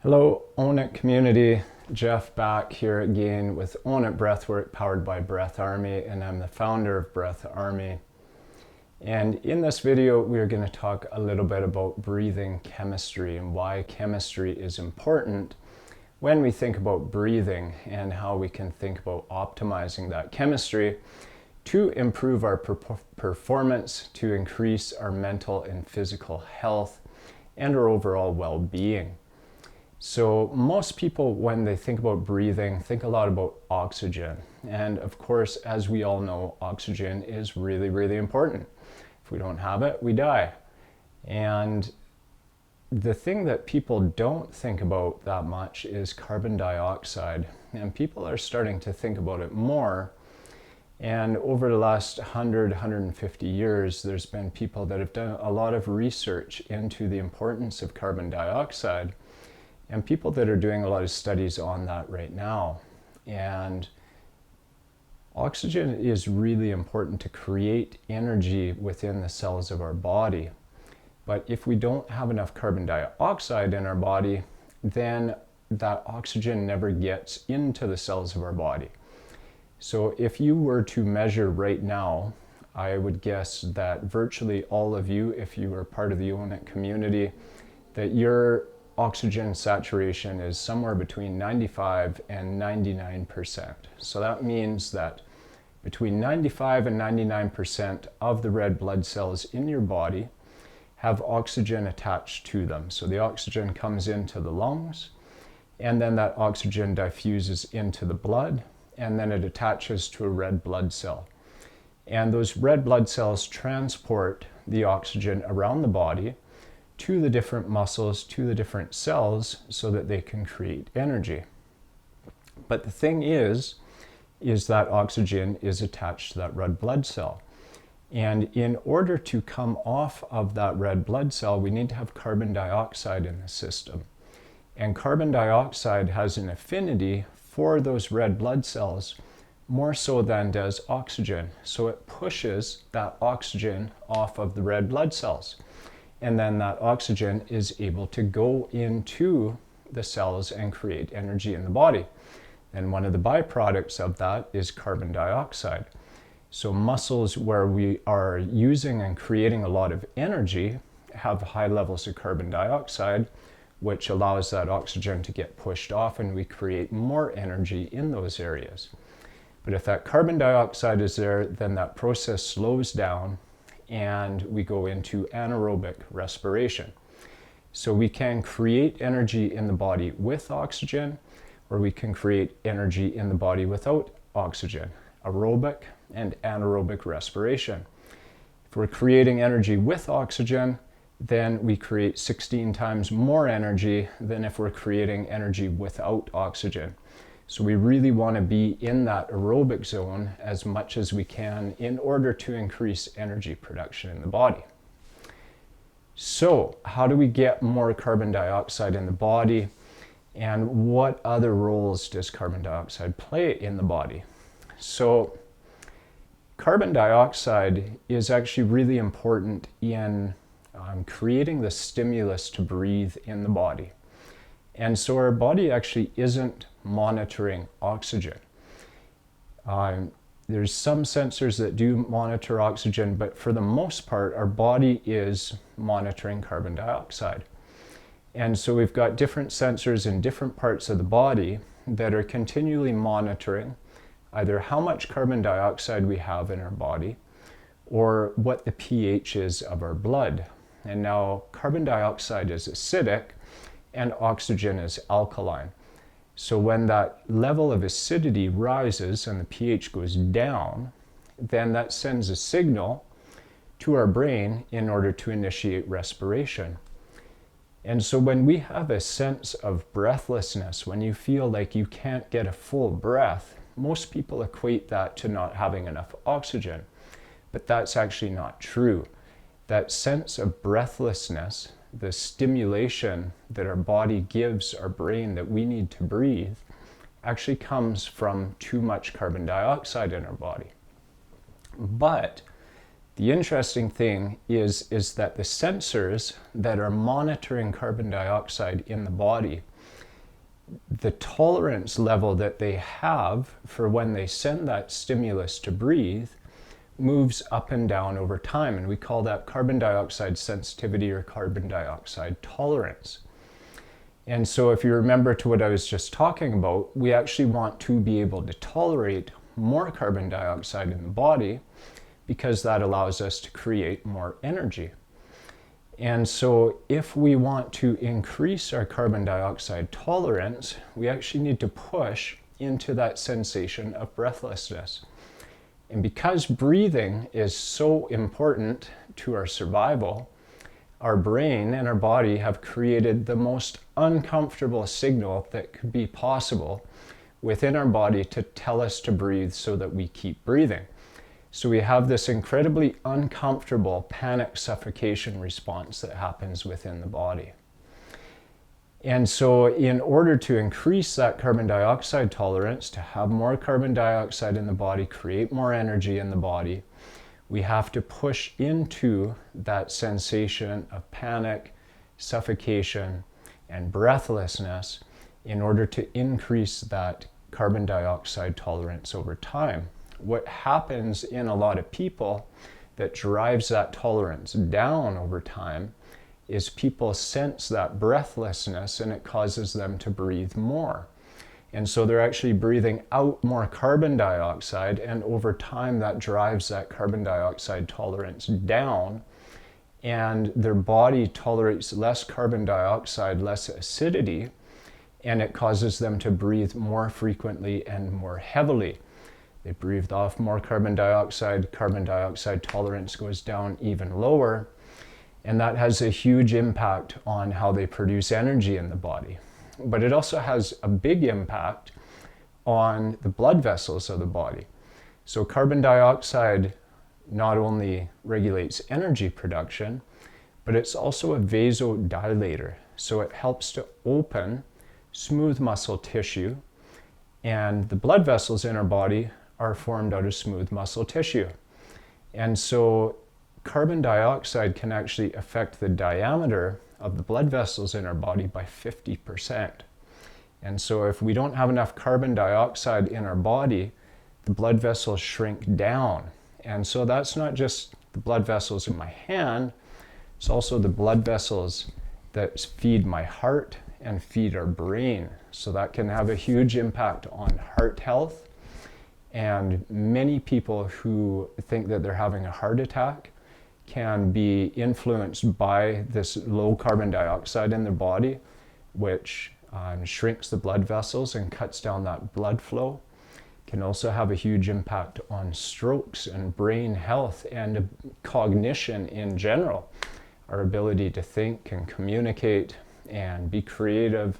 Hello, Own It community. Jeff back here again with Own It Breathwork powered by Breath Army, and I'm the founder of Breath Army. And in this video, we're going to talk a little bit about breathing chemistry and why chemistry is important when we think about breathing and how we can think about optimizing that chemistry to improve our performance, to increase our mental and physical health, and our overall well-being. So most people, when they think about breathing, think a lot about oxygen. And of course, as we all know, oxygen is really, really important. If we don't have it, we die. And the thing that people don't think about that much is carbon dioxide. And people are starting to think about it more. And over the last 100, 150 years, there's been people that have done a lot of research into the importance of carbon dioxide. And people that are doing a lot of studies on that right now. And oxygen is really important to create energy within the cells of our body. But if we don't have enough carbon dioxide in our body, then that oxygen never gets into the cells of our body. So if you were to measure right now, I would guess that virtually all of you, if you are part of the Own It community, that your oxygen saturation is somewhere between 95 and 99%. So that means that between 95 and 99% of the red blood cells in your body have oxygen attached to them. So the oxygen comes into the lungs, and then that oxygen diffuses into the blood, and then it attaches to a red blood cell. And those red blood cells transport the oxygen around the body to the different muscles, to the different cells, so that they can create energy. But the thing is that oxygen is attached to that red blood cell. And in order to come off of that red blood cell, we need to have carbon dioxide in the system. And carbon dioxide has an affinity for those red blood cells more so than does oxygen. So it pushes that oxygen off of the red blood cells. And then that oxygen is able to go into the cells and create energy in the body. And one of the byproducts of that is carbon dioxide. So muscles where we are using and creating a lot of energy have high levels of carbon dioxide, which allows that oxygen to get pushed off, and we create more energy in those areas. But if that carbon dioxide is there, then that process slows down and we go into anaerobic respiration. So we can create energy in the body with oxygen, or we can create energy in the body without oxygen, aerobic and anaerobic respiration. If we're creating energy with oxygen, then we create 16 times more energy than if we're creating energy without oxygen. So we really want to be in that aerobic zone as much as we can in order to increase energy production in the body. So how do we get more carbon dioxide in the body, and what other roles does carbon dioxide play in the body? So carbon dioxide is actually really important in creating the stimulus to breathe in the body. And so our body actually isn't monitoring oxygen. There's some sensors that do monitor oxygen, but for the most part, our body is monitoring carbon dioxide. And so we've got different sensors in different parts of the body that are continually monitoring either how much carbon dioxide we have in our body or what the pH is of our blood. And now carbon dioxide is acidic and oxygen is alkaline. So when that level of acidity rises and the pH goes down, then that sends a signal to our brain in order to initiate respiration. And so when we have a sense of breathlessness, when you feel like you can't get a full breath, most people equate that to not having enough oxygen. But that's actually not true. That sense of breathlessness, the stimulation that our body gives our brain that we need to breathe, actually comes from too much carbon dioxide in our body. But The interesting thing is that the sensors that are monitoring carbon dioxide in the body, the tolerance level that they have for when they send that stimulus to breathe moves up and down over time, and we call that carbon dioxide sensitivity or carbon dioxide tolerance. And so if you remember to what I was just talking about, we actually want to be able to tolerate more carbon dioxide in the body because that allows us to create more energy. And so if we want to increase our carbon dioxide tolerance, we actually need to push into that sensation of breathlessness. And because breathing is so important to our survival, our brain and our body have created the most uncomfortable signal that could be possible within our body to tell us to breathe so that we keep breathing. So we have this incredibly uncomfortable panic suffocation response that happens within the body. And so in order to increase that carbon dioxide tolerance, to have more carbon dioxide in the body, create more energy in the body, we have to push into that sensation of panic, suffocation, and breathlessness in order to increase that carbon dioxide tolerance over time. What happens in a lot of people that drives that tolerance down over time is people sense that breathlessness and it causes them to breathe more. And so they're actually breathing out more carbon dioxide, and over time that drives that carbon dioxide tolerance down, and their body tolerates less carbon dioxide, less acidity, and it causes them to breathe more frequently and more heavily. They breathed off more carbon dioxide tolerance goes down even lower, and that has a huge impact on how they produce energy in the body. But it also has a big impact on the blood vessels of the body. So carbon dioxide not only regulates energy production, but it's also a vasodilator. So it helps to open smooth muscle tissue, and the blood vessels in our body are formed out of smooth muscle tissue. And so carbon dioxide can actually affect the diameter of the blood vessels in our body by 50%. And so if we don't have enough carbon dioxide in our body, the blood vessels shrink down. And so that's not just the blood vessels in my hand, it's also the blood vessels that feed my heart and feed our brain. So that can have a huge impact on heart health. And many people who think that they're having a heart attack can be influenced by this low carbon dioxide in their body, which shrinks the blood vessels and cuts down that blood flow. Can also have a huge impact on strokes and brain health and cognition in general, our ability to think and communicate and be creative,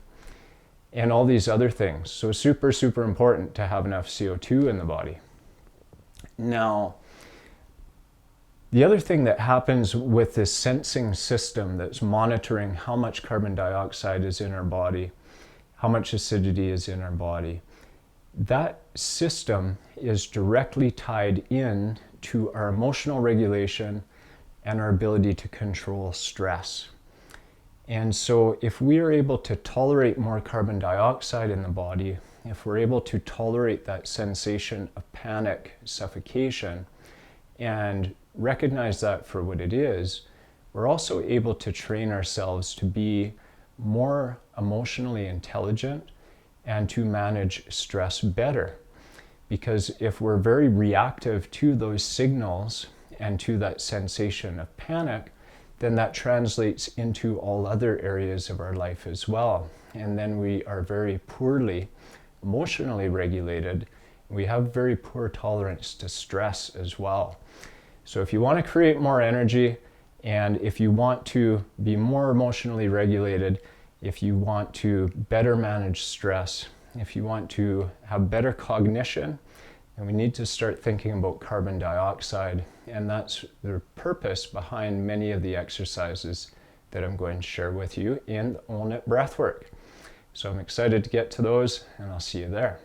and all these other things. So super, super important to have enough CO2 in the body. Now, the other thing that happens with this sensing system that's monitoring how much carbon dioxide is in our body, how much acidity is in our body, that system is directly tied in to our emotional regulation and our ability to control stress. And so if we are able to tolerate more carbon dioxide in the body, if we're able to tolerate that sensation of panic, suffocation, and recognize that for what it is, we're also able to train ourselves to be more emotionally intelligent and to manage stress better. Because if we're very reactive to those signals and to that sensation of panic, then that translates into all other areas of our life as well. And then we are very poorly emotionally regulated. We have very poor tolerance to stress as well. So if you want to create more energy, and if you want to be more emotionally regulated, if you want to better manage stress, if you want to have better cognition, then we need to start thinking about carbon dioxide. And that's the purpose behind many of the exercises that I'm going to share with you in Own It Breathwork. So I'm excited to get to those, and I'll see you there.